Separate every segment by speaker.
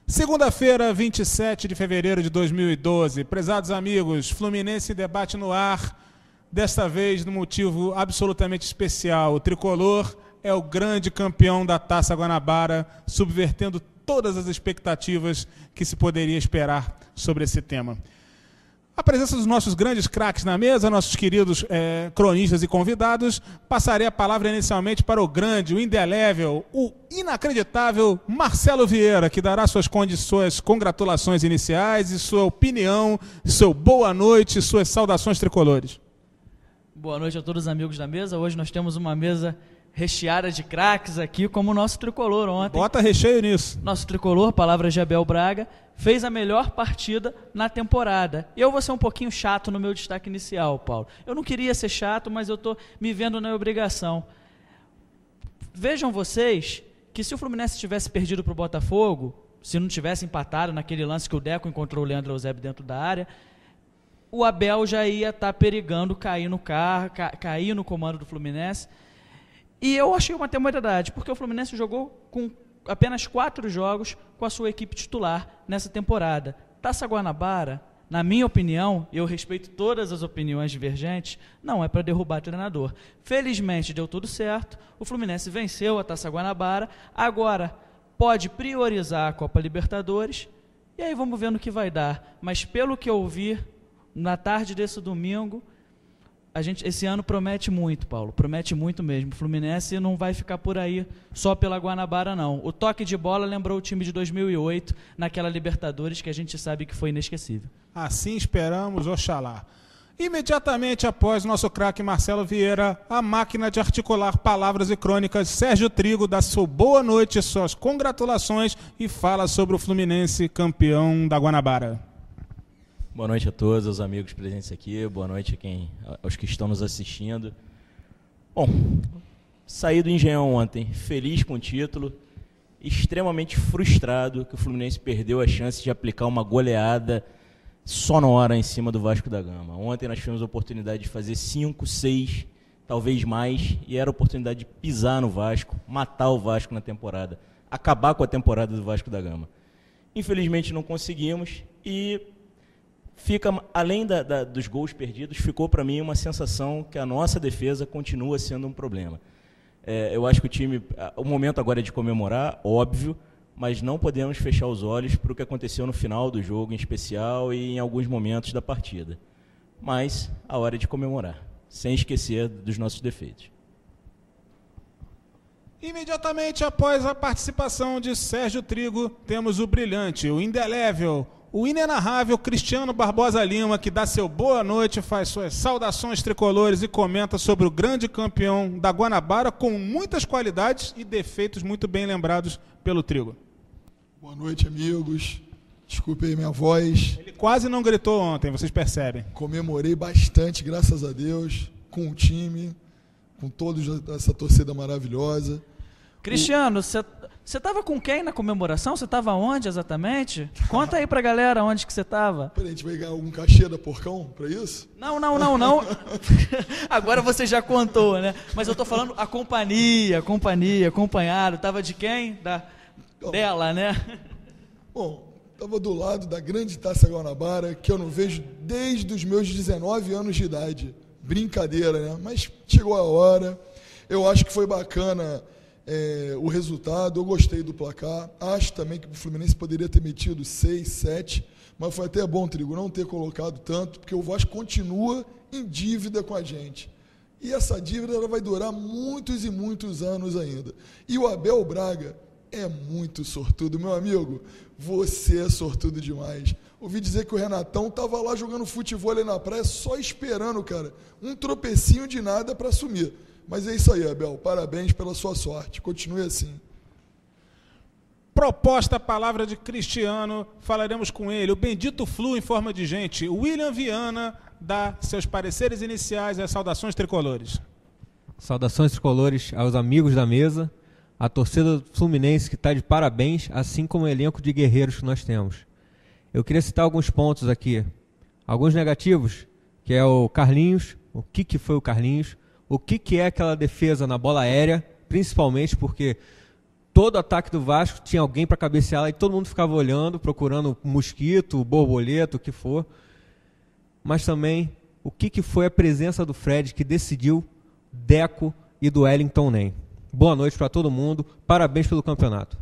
Speaker 1: Segunda-feira, 27 de fevereiro de 2012. Prezados amigos, Fluminense debate no ar, desta vez num motivo absolutamente especial. O tricolor é o grande campeão da Taça Guanabara, subvertendo todas as expectativas que se poderia esperar sobre esse tema. A presença dos nossos grandes craques na mesa, nossos queridos cronistas e convidados, passarei a palavra inicialmente para o grande, o indelével, o inacreditável Marcelo Vieira, que dará suas congratulações iniciais e sua opinião, seu boa noite e suas saudações tricolores.
Speaker 2: Boa noite a todos os amigos da mesa. Hoje nós temos uma mesa recheada de craques aqui, como o nosso tricolor ontem.
Speaker 1: Bota recheio nisso.
Speaker 2: Nosso tricolor, palavras de Abel Braga, fez a melhor partida na temporada. Eu vou ser um pouquinho chato no meu destaque inicial, Paulo. Eu não queria ser chato, mas eu estou me vendo na obrigação. Vejam vocês que se o Fluminense tivesse perdido para o Botafogo, se não tivesse empatado naquele lance que o Deco encontrou o Leandro Eusébio dentro da área, o Abel já ia estar perigando cair no carro, cair no comando do Fluminense. E eu achei uma temeridade, porque o Fluminense jogou com apenas 4 jogos com a sua equipe titular nessa temporada. Taça Guanabara, na minha opinião, eu respeito todas as opiniões divergentes, não é para derrubar treinador. Felizmente deu tudo certo, o Fluminense venceu a Taça Guanabara, agora pode priorizar a Copa Libertadores, e aí vamos ver no que vai dar. Mas pelo que eu vi, na tarde desse domingo, esse ano promete muito, Paulo, promete muito mesmo. O Fluminense não vai ficar por aí só pela Guanabara, não. O toque de bola lembrou o time de 2008, naquela Libertadores que a gente sabe que foi inesquecível. Assim esperamos, oxalá. Imediatamente após nosso craque Marcelo Vieira, a máquina de articular palavras e crônicas, Sérgio Trigo, dá sua boa noite, suas congratulações e fala sobre o Fluminense campeão da Guanabara.
Speaker 3: Boa noite a todos, aos amigos presentes aqui, boa noite aos que estão nos assistindo. Bom, saí do Engenhão ontem, feliz com o título, extremamente frustrado que o Fluminense perdeu a chance de aplicar uma goleada sonora em cima do Vasco da Gama. Ontem nós tivemos a oportunidade de fazer 5, 6, talvez mais, e era a oportunidade de pisar no Vasco, matar o Vasco na temporada, acabar com a temporada do Vasco da Gama. Infelizmente não conseguimos e além dos gols perdidos, ficou para mim uma sensação que a nossa defesa continua sendo um problema. Eu acho que o momento agora é de comemorar, óbvio, mas não podemos fechar os olhos para o que aconteceu no final do jogo, em especial, e em alguns momentos da partida. Mas a hora é de comemorar, sem esquecer dos nossos defeitos.
Speaker 1: Imediatamente após a participação de Sérgio Trigo, temos o brilhante, o indelével, o inenarrável Cristiano Barbosa Lima, que dá seu boa noite, faz suas saudações tricolores e comenta sobre o grande campeão da Guanabara, com muitas qualidades e defeitos muito bem lembrados pelo Trigo.
Speaker 4: Boa noite, amigos. Desculpe aí minha voz.
Speaker 1: Ele quase não gritou ontem, vocês percebem.
Speaker 4: Comemorei bastante, graças a Deus, com o time, com toda essa torcida maravilhosa.
Speaker 2: Cristiano, você estava com quem na comemoração? Você estava onde exatamente? Conta aí pra galera onde que você estava.
Speaker 4: Peraí, a gente vai ganhar algum cachê da Porcão pra isso?
Speaker 2: Não. Agora você já contou, né? Mas eu tô falando a companhia, acompanhado. Tava de quem? Dela, né?
Speaker 4: Bom, tava do lado da grande Taça Guanabara, que eu não vejo desde os meus 19 anos de idade. Brincadeira, né? Mas chegou a hora. Eu acho que foi bacana o resultado, eu gostei do placar, acho também que o Fluminense poderia ter metido 6, 7, mas foi até bom, Trigo, não ter colocado tanto, porque o Vasco continua em dívida com a gente. E essa dívida ela vai durar muitos e muitos anos ainda. E o Abel Braga é muito sortudo, meu amigo, você é sortudo demais. Ouvi dizer que o Renatão estava lá jogando futebol ali na praia, só esperando, cara, um tropecinho de nada para assumir. Mas é isso aí, Abel. Parabéns pela sua sorte. Continue assim.
Speaker 1: Proposta a palavra de Cristiano, falaremos com ele. O bendito Flu em forma de gente. William Viana dá seus pareceres iniciais e as saudações tricolores.
Speaker 5: Saudações tricolores aos amigos da mesa, a torcida do Fluminense que está de parabéns, assim como o elenco de guerreiros que nós temos. Eu queria citar alguns pontos aqui. Alguns negativos, que é o Carlinhos, o que foi o Carlinhos, o que é aquela defesa na bola aérea, principalmente porque todo ataque do Vasco tinha alguém para cabecear lá e todo mundo ficava olhando, procurando mosquito, borboleta, o que for. Mas também, o que foi a presença do Fred que decidiu Deco e do Wellington Nem. Boa noite para todo mundo, parabéns pelo campeonato.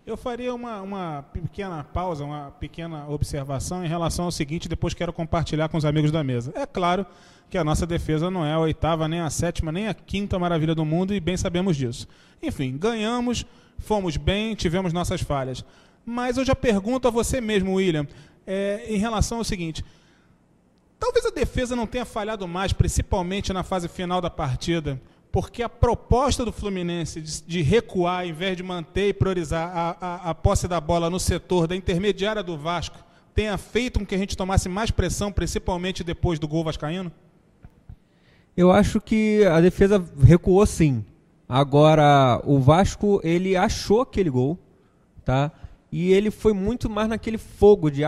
Speaker 1: Eu faria uma pequena pausa, uma pequena observação em relação ao seguinte, depois quero compartilhar com os amigos da mesa. É claro que a nossa defesa não é a 8ª, nem a 7ª, nem a 5ª maravilha do mundo, e bem sabemos disso. Enfim, ganhamos, fomos bem, tivemos nossas falhas. Mas eu já pergunto a você mesmo, William, em relação ao seguinte, talvez a defesa não tenha falhado mais, principalmente na fase final da partida, porque a proposta do Fluminense de recuar, ao invés de manter e priorizar a posse da bola no setor da intermediária do Vasco, tenha feito com que a gente tomasse mais pressão, principalmente depois do gol vascaíno?
Speaker 5: Eu acho que a defesa recuou sim. Agora, o Vasco, ele achou aquele gol, tá? E ele foi muito mais naquele fogo de,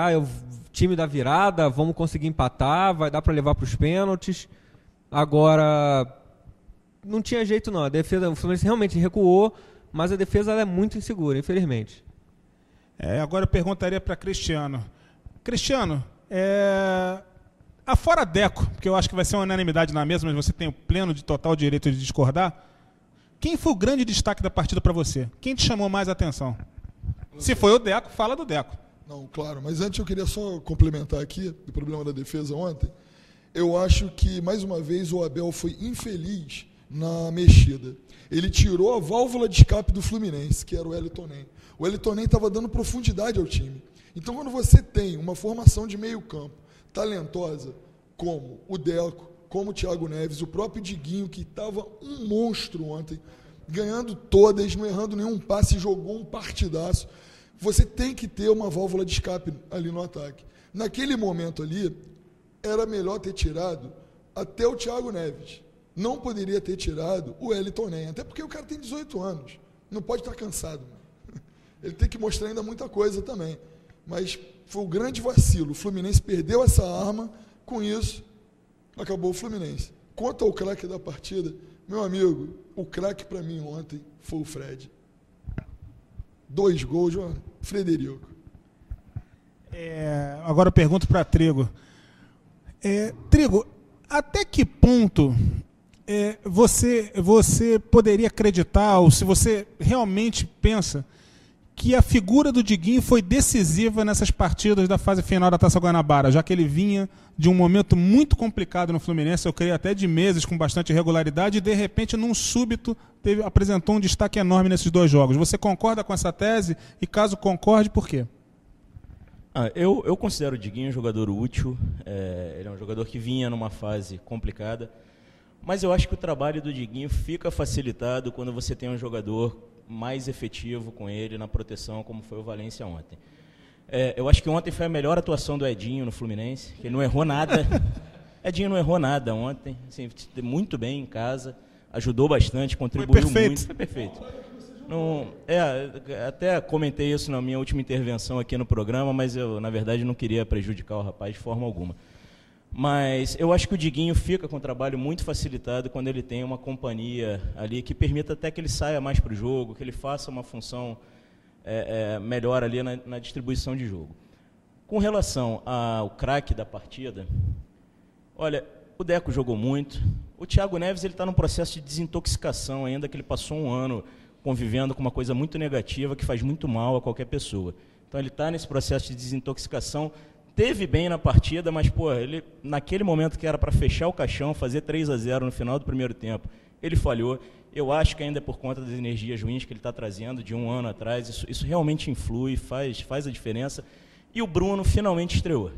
Speaker 5: time da virada, vamos conseguir empatar, vai dar para levar para os pênaltis. Agora, não tinha jeito não, a defesa, o Fluminense realmente recuou, mas a defesa ela é muito insegura, infelizmente.
Speaker 1: Agora eu perguntaria para Cristiano. Cristiano, afora Deco, porque eu acho que vai ser uma unanimidade na mesa, mas você tem o pleno de total direito de discordar, quem foi o grande destaque da partida para você? Quem te chamou mais a atenção? Se foi o Deco, fala do Deco.
Speaker 4: Não, claro, mas antes eu queria só complementar aqui o problema da defesa ontem. Eu acho que, mais uma vez, o Abel foi infeliz na mexida. Ele tirou a válvula de escape do Fluminense, que era o Wellington Nem. O Wellington Nem estava dando profundidade ao time. Então, quando você tem uma formação de meio campo talentosa, como o Deco, como o Thiago Neves, o próprio Diguinho, que estava um monstro ontem, ganhando todas, não errando nenhum passe, jogou um partidaço, você tem que ter uma válvula de escape ali no ataque. Naquele momento ali, era melhor ter tirado até o Thiago Neves. Não poderia ter tirado o Wellington Nem, até porque o cara tem 18 anos. Não pode estar cansado. Ele tem que mostrar ainda muita coisa também. Mas foi um grande vacilo. O Fluminense perdeu essa arma, com isso, acabou o Fluminense. Quanto ao craque da partida, meu amigo, o craque para mim ontem foi o Fred. 2 gols, Frederico.
Speaker 1: Agora eu pergunto para Trigo. Trigo, até que ponto você poderia acreditar, ou se você realmente pensa que a figura do Diguinho foi decisiva nessas partidas da fase final da Taça Guanabara, já que ele vinha de um momento muito complicado no Fluminense, eu creio até de meses, com bastante irregularidade, e de repente, num súbito, apresentou um destaque enorme nesses 2 jogos. Você concorda com essa tese? E caso concorde, por quê?
Speaker 3: Eu considero o Diguinho um jogador útil, ele é um jogador que vinha numa fase complicada, mas eu acho que o trabalho do Diguinho fica facilitado quando você tem um jogador mais efetivo com ele na proteção, como foi o Valência ontem. Eu acho que ontem foi a melhor atuação do Edinho no Fluminense, que ele não errou nada. Edinho não errou nada ontem, assim, muito bem em casa, ajudou bastante, contribuiu muito. Foi perfeito. Não, até comentei isso na minha última intervenção aqui no programa, mas eu, na verdade, não queria prejudicar o rapaz de forma alguma. Mas eu acho que o Diguinho fica com um trabalho muito facilitado quando ele tem uma companhia ali que permita até que ele saia mais para o jogo, que ele faça uma função melhor ali na distribuição de jogo. Com relação ao craque da partida, olha, o Deco jogou muito, o Thiago Neves está num processo de desintoxicação ainda, que ele passou um ano convivendo com uma coisa muito negativa que faz muito mal a qualquer pessoa. Então ele está nesse processo de desintoxicação, teve bem na partida, mas ele naquele momento que era para fechar o caixão, fazer 3-0 no final do primeiro tempo, ele falhou. Eu acho que ainda é por conta das energias ruins que ele está trazendo de um ano atrás, isso realmente influi, faz a diferença. E o Bruno finalmente estreou.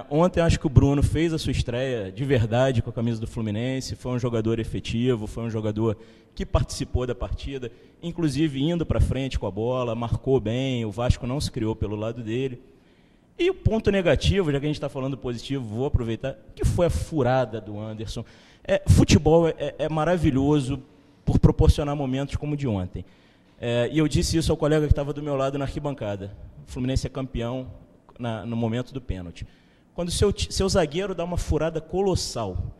Speaker 3: Ontem acho que o Bruno fez a sua estreia de verdade com a camisa do Fluminense, foi um jogador efetivo, foi um jogador que participou da partida, inclusive indo para frente com a bola, marcou bem, o Vasco não se criou pelo lado dele. E o ponto negativo, já que a gente está falando positivo, vou aproveitar, que foi a furada do Anderson. Futebol é maravilhoso por proporcionar momentos como o de ontem. E eu disse isso ao colega que estava do meu lado na arquibancada. O Fluminense é campeão no momento do pênalti. Quando seu zagueiro dá uma furada colossal,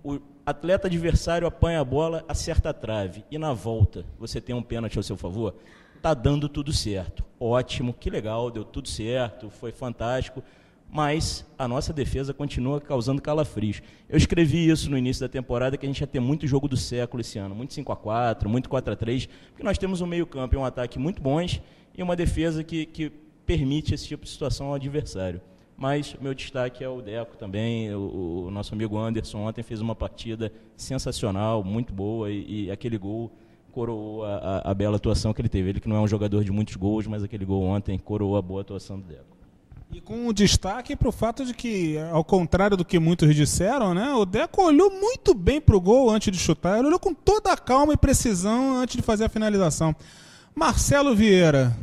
Speaker 3: o atleta adversário apanha a bola, acerta a trave, e na volta você tem um pênalti ao seu favor, tá dando tudo certo. Ótimo, que legal, deu tudo certo, foi fantástico, mas a nossa defesa continua causando calafrios. Eu escrevi isso no início da temporada, que a gente ia ter muito jogo do século esse ano, muito 5-4, muito 4-3, porque nós temos um meio-campo e um ataque muito bons e uma defesa que permite esse tipo de situação ao adversário. Mas o meu destaque é o Deco também, o nosso amigo Anderson ontem fez uma partida sensacional, muito boa, e aquele gol coroou a bela atuação que ele teve. Ele que não é um jogador de muitos gols, mas aquele gol ontem coroou a boa atuação do Deco.
Speaker 1: E com um destaque para o fato de que, ao contrário do que muitos disseram, né, o Deco olhou muito bem para o gol antes de chutar, ele olhou com toda a calma e precisão antes de fazer a finalização. Marcelo Vieira,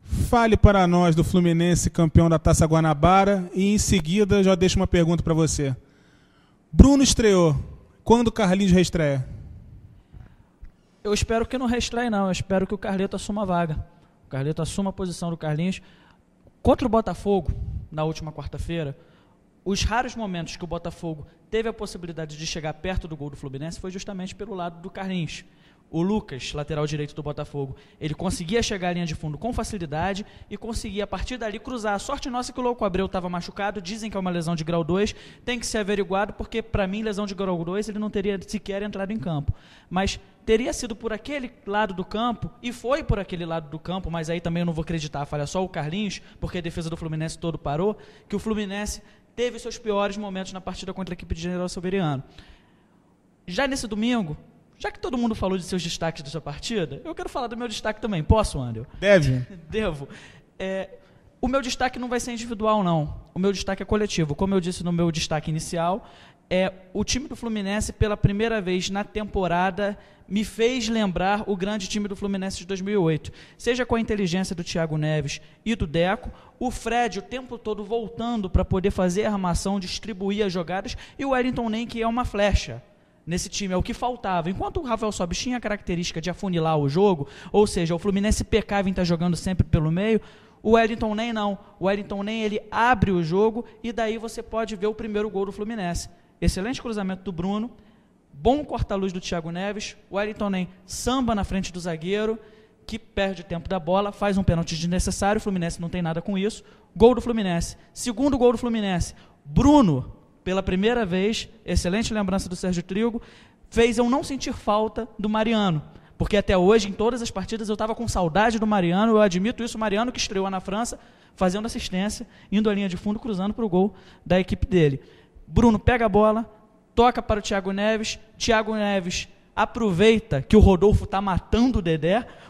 Speaker 1: fale para nós do Fluminense campeão da Taça Guanabara e em seguida já deixo uma pergunta para você. Bruno estreou, quando o Carlinhos reestreia?
Speaker 2: Eu espero que não reestreie não, eu espero que o Carleto assuma a vaga. O Carleto assuma a posição do Carlinhos. Contra o Botafogo, na última quarta-feira, os raros momentos que o Botafogo teve a possibilidade de chegar perto do gol do Fluminense foi justamente pelo lado do Carlinhos. O Lucas, lateral direito do Botafogo, ele conseguia chegar à linha de fundo com facilidade e conseguia, a partir dali, cruzar. A sorte nossa é que o Louco Abreu estava machucado, dizem que é uma lesão de grau 2, tem que ser averiguado, porque, para mim, lesão de grau 2, ele não teria sequer entrado em campo. Mas teria sido por aquele lado do campo, e foi por aquele lado do campo, mas aí também eu não vou acreditar, falha só o Carlinhos, porque a defesa do Fluminense todo parou, que o Fluminense teve seus piores momentos na partida contra a equipe de General Severiano. Já nesse domingo, já que todo mundo falou de seus destaques dessa partida, eu quero falar do meu destaque também. Posso, André?
Speaker 1: Deve.
Speaker 2: Devo. O meu destaque não vai ser individual, não. O meu destaque é coletivo. Como eu disse no meu destaque inicial, o time do Fluminense, pela primeira vez na temporada, me fez lembrar o grande time do Fluminense de 2008. Seja com a inteligência do Thiago Neves e do Deco, o Fred o tempo todo voltando para poder fazer a armação, distribuir as jogadas, e o Wellington Nem, que é uma flecha. Nesse time é o que faltava. Enquanto o Rafael Sobis tinha a característica de afunilar o jogo, ou seja, o Fluminense pecava em estar jogando sempre pelo meio, o Wellington Nem não. O Wellington Nem, ele abre o jogo e daí você pode ver o primeiro gol do Fluminense. Excelente cruzamento do Bruno, bom corta-luz do Thiago Neves, o Wellington Nem samba na frente do zagueiro, que perde o tempo da bola, faz um pênalti desnecessário, o Fluminense não tem nada com isso. Gol do Fluminense. Segundo gol do Fluminense, Bruno, pela primeira vez, excelente lembrança do Sérgio Trigo, fez eu não sentir falta do Mariano, porque até hoje, em todas as partidas, eu estava com saudade do Mariano, eu admito isso, o Mariano que estreou na França, fazendo assistência, indo à linha de fundo, cruzando para o gol da equipe dele. Bruno pega a bola, toca para o Thiago Neves aproveita que o Rodolfo está matando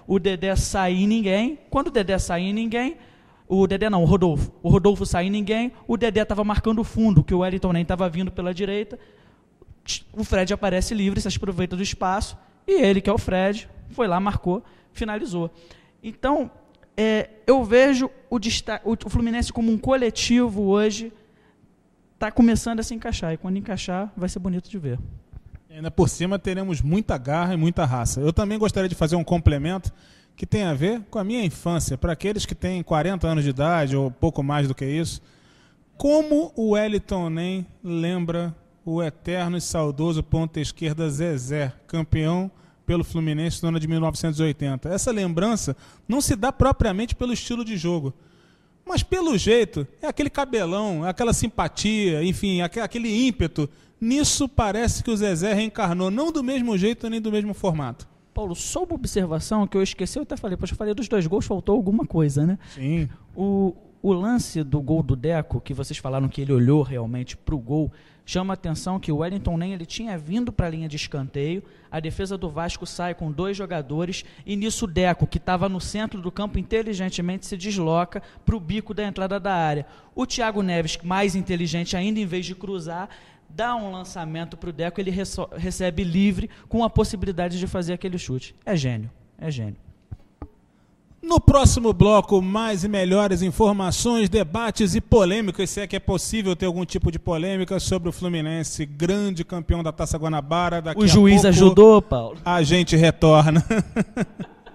Speaker 2: o Dedé sai em ninguém, quando o Dedé sai em ninguém, o Rodolfo sai em ninguém, o Dedé estava marcando o fundo, que o Wellington Nem estava vindo pela direita, o Fred aparece livre, se aproveita do espaço, e ele, que é o Fred, foi lá, marcou, finalizou. Então, eu vejo o Fluminense como um coletivo hoje, está começando a se encaixar, e quando encaixar, vai ser bonito de ver.
Speaker 1: Ainda por cima, teremos muita garra e muita raça. Eu também gostaria de fazer um complemento que tem a ver com a minha infância, para aqueles que têm 40 anos de idade ou pouco mais do que isso. Como o Wellington Nem lembra o eterno e saudoso ponta esquerda Zezé, campeão pelo Fluminense no ano de 1980. Essa lembrança não se dá propriamente pelo estilo de jogo, mas pelo jeito, é aquele cabelão, aquela simpatia, enfim, aquele ímpeto. Nisso parece que o Zezé reencarnou, não do mesmo jeito nem do mesmo formato.
Speaker 2: Paulo, só uma observação que eu esqueci, eu até falei, poxa, eu falei dos 2 gols, faltou alguma coisa, né?
Speaker 1: Sim.
Speaker 2: O lance do gol do Deco, que vocês falaram que ele olhou realmente para o gol, chama a atenção que o Wellington Nem, ele tinha vindo para a linha de escanteio, a defesa do Vasco sai com 2 jogadores, e nisso o Deco, que estava no centro do campo, inteligentemente se desloca para o bico da entrada da área. O Thiago Neves, mais inteligente ainda, em vez de cruzar, dá um lançamento para o Deco, ele recebe livre, com a possibilidade de fazer aquele chute. É gênio, é gênio.
Speaker 1: No próximo bloco, mais e melhores informações, debates e polêmicas, se é que é possível ter algum tipo de polêmica sobre o Fluminense, grande campeão da Taça Guanabara. Daqui
Speaker 2: o juiz ajudou, Paulo.
Speaker 1: A gente retorna.